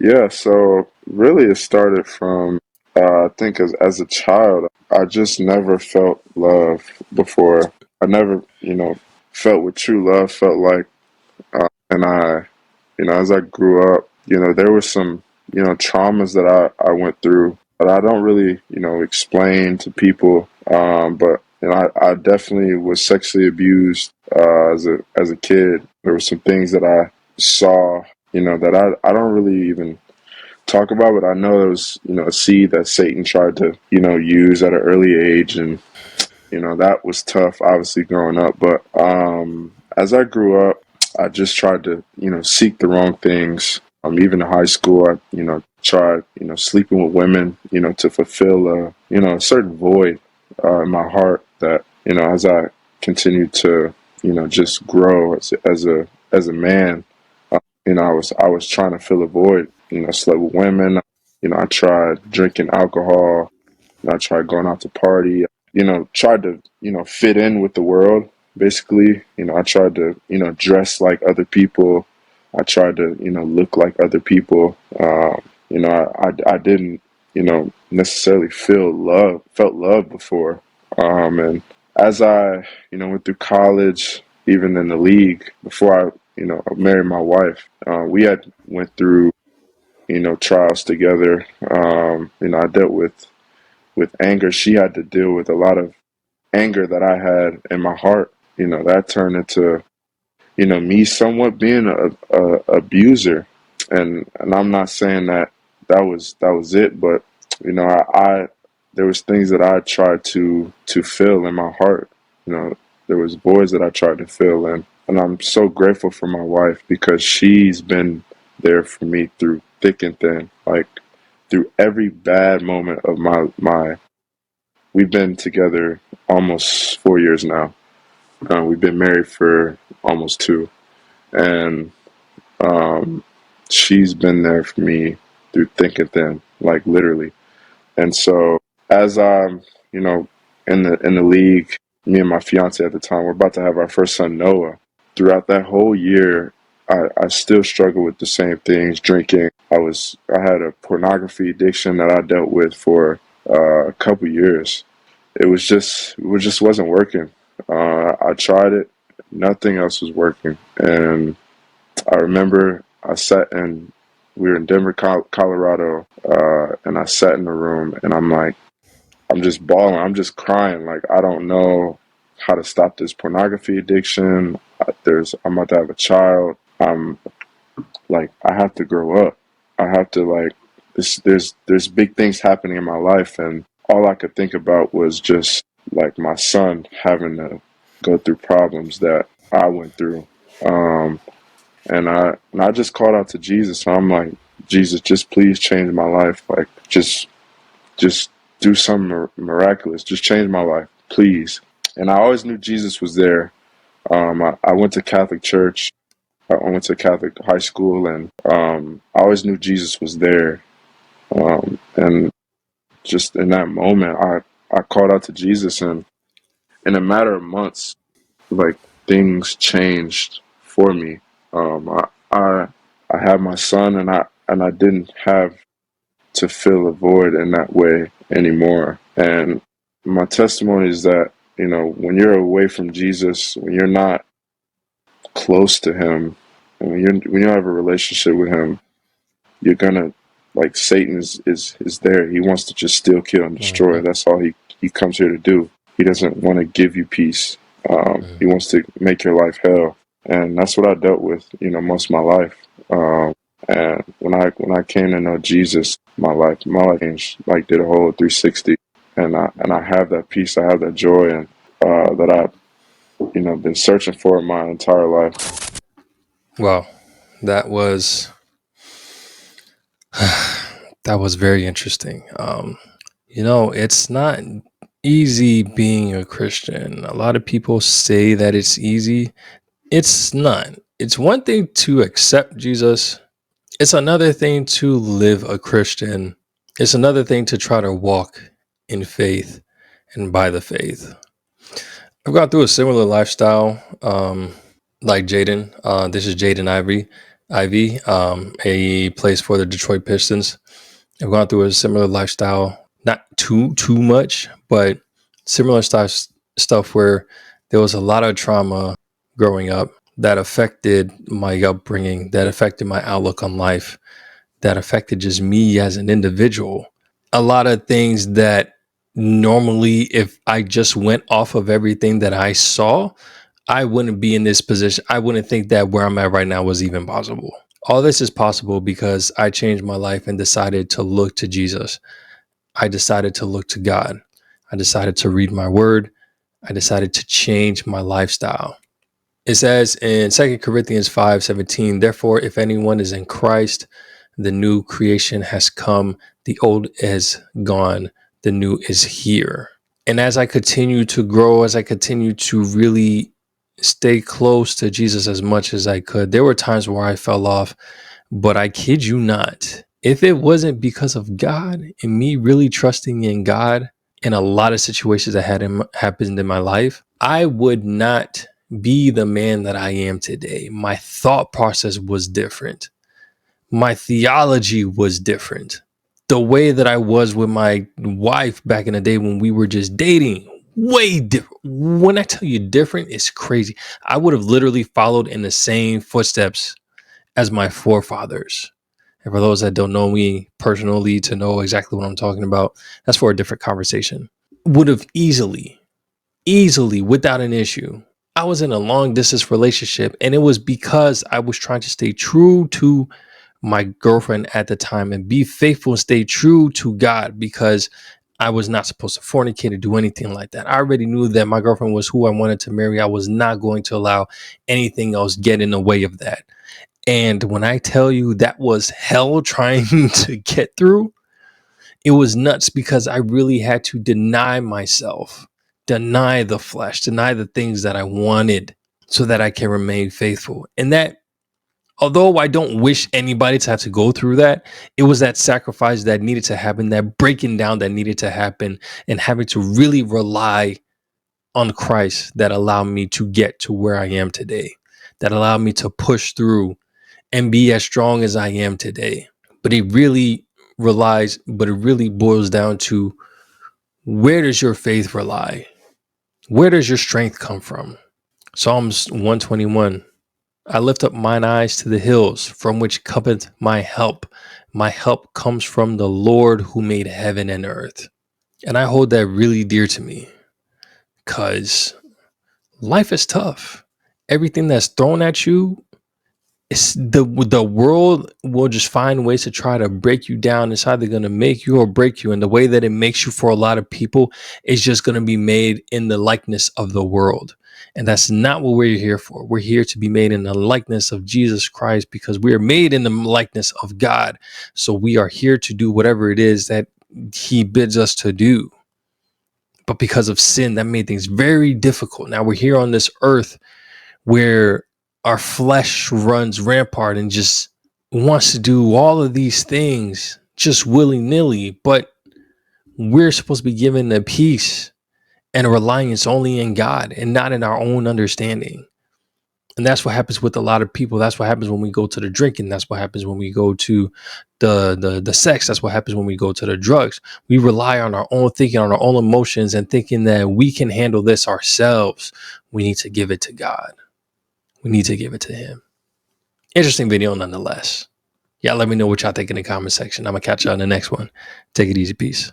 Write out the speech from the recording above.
Yeah, so really it started from I think as a child, I just never felt love before. I never, felt what true love felt like. And as I grew up, there were some, traumas that I went through that I don't really, explain to people. But I definitely was sexually abused as a kid. There were some things that I saw, that I don't really even talk about, but I know there was, a seed that Satan tried to, use at an early age, and that was tough, obviously growing up. But as I grew up, I just tried to, seek the wrong things. Even in high school, I, tried, sleeping with women, to fulfill a certain void in my heart that, as I continued to, just grow as a man, I was trying to fill a void. Slept with women. I tried drinking alcohol. I tried going out to party. Tried to fit in with the world. Basically, I tried to dress like other people. I tried to look like other people. I didn't necessarily felt love before. And as I went through college, even in the league, before I married my wife, we had went through trials together. I dealt with anger. She had to deal with a lot of anger that I had in my heart. That turned into me somewhat being a abuser, and I'm not saying that was it, but I there was things that I tried to fill in my heart. There was voids that I tried to fill in, and I'm so grateful for my wife because she's been there for me through thick and thin, like through every bad moment of my. We've been together almost 4 years now. We've been married for almost two, and um, she's been there for me through thick and thin, like literally. And so, as I'm, in the league, me and my fiance at the time, we're about to have our first son, Noah. Throughout that whole year, I still struggle with the same things, drinking. I had a pornography addiction that I dealt with for a couple years. It just wasn't working. I tried it, nothing else was working, and I remember we were in Denver, Colorado, and I sat in the room, and I'm just bawling, I'm just crying, like I don't know how to stop this pornography addiction. I'm about to have a child. I'm like, I have to grow up. I have to like there's big things happening in my life, and all I could think about was just like my son having to go through problems that I went through. Um, and I just called out to Jesus. So I'm like, Jesus, just please change my life. Like just do something miraculous. Just change my life, please. And I always knew Jesus was there. I went to Catholic church. I went to Catholic high school, and I always knew Jesus was there. And just in that moment, I called out to Jesus, and in a matter of months, like things changed for me. I I had my son, and I didn't have to fill a void in that way anymore. And my testimony is that when you're away from Jesus, when you're not close to Him, and when you have a relationship with Him, you're gonna like Satan is there. He wants to just steal, kill, and destroy. Hmm. That's all he comes here to do. He doesn't want to give you peace. He Hmm. wants to make your life hell, and that's what I dealt with, most of my life. And when I came to know Jesus, my life changed, like did a whole 360, and I have that peace, I have that joy, and that I've been searching for my entire life. Wow, that was that was very interesting. It's not easy being a Christian. A lot of people say that it's easy. It's not. It's one thing to accept Jesus. It's another thing to live a Christian. It's another thing to try to walk in faith and by the faith. I've gone through a similar lifestyle, like Jaden. This is Jaden Ivey. Ivey, a place for the Detroit Pistons. I've gone through a similar lifestyle, not too much, but similar stuff where there was a lot of trauma growing up that affected my upbringing, that affected my outlook on life, that affected just me as an individual. A lot of things that normally, if I just went off of everything that I saw, I wouldn't be in this position. I wouldn't think that where I'm at right now was even possible. All this is possible because I changed my life and decided to look to Jesus. I decided to look to God. I decided to read my word. I decided to change my lifestyle. It says in 2 Corinthians 5:17, therefore, if anyone is in Christ, the new creation has come, the old is gone, the new is here. And as I continue to grow, as I continue to really stay close to Jesus as much as I could, there were times where I fell off, but I kid you not, if it wasn't because of God and me really trusting in God in a lot of situations that had happened in my life, I would not be the man that I am today. My thought process was different. My theology was different. The way that I was with my wife back in the day when we were just dating, way different. When I tell you different, it's crazy. I would have literally followed in the same footsteps as my forefathers. And for those that don't know me personally to know exactly what I'm talking about, that's for a different conversation. Would have easily, without an issue. I was in a long distance relationship, and it was because I was trying to stay true to my girlfriend at the time and be faithful and stay true to God, because I was not supposed to fornicate or do anything like that. I already knew that my girlfriend was who I wanted to marry. I was not going to allow anything else get in the way of that. And when I tell you that was hell trying to get through, it was nuts because I really had to deny myself, deny the flesh, deny the things that I wanted so that I can remain faithful. And that, although I don't wish anybody to have to go through that, it was that sacrifice that needed to happen, that breaking down that needed to happen, and having to really rely on Christ that allowed me to get to where I am today, that allowed me to push through and be as strong as I am today. But it really boils down to, where does your faith rely? Where does your strength come from? Psalms 121. I lift up mine eyes to the hills, from which cometh my help. My help comes from the Lord who made heaven and earth. And I hold that really dear to me because life is tough. Everything that's thrown at you, it's the world will just find ways to try to break you down. It's either going to make you or break you. And the way that it makes you for a lot of people is just going to be made in the likeness of the world. And that's not what we're here for. We're here to be made in the likeness of Jesus Christ, because we are made in the likeness of God. So we are here to do whatever it is that he bids us to do. But because of sin, that made things very difficult. Now we're here on this earth where our flesh runs rampart and just wants to do all of these things just willy-nilly, but we're supposed to be given a peace and a reliance only in God and not in our own understanding. And that's what happens with a lot of people. That's what happens when we go to the drinking. That's what happens when we go to the sex. That's what happens when we go to the drugs. We rely on our own thinking, on our own emotions, and thinking that we can handle this ourselves. We need to give it to God. We need to give it to him. Interesting video nonetheless. Y'all let me know what y'all think in the comment section. I'm going to catch y'all in the next one. Take it easy. Peace.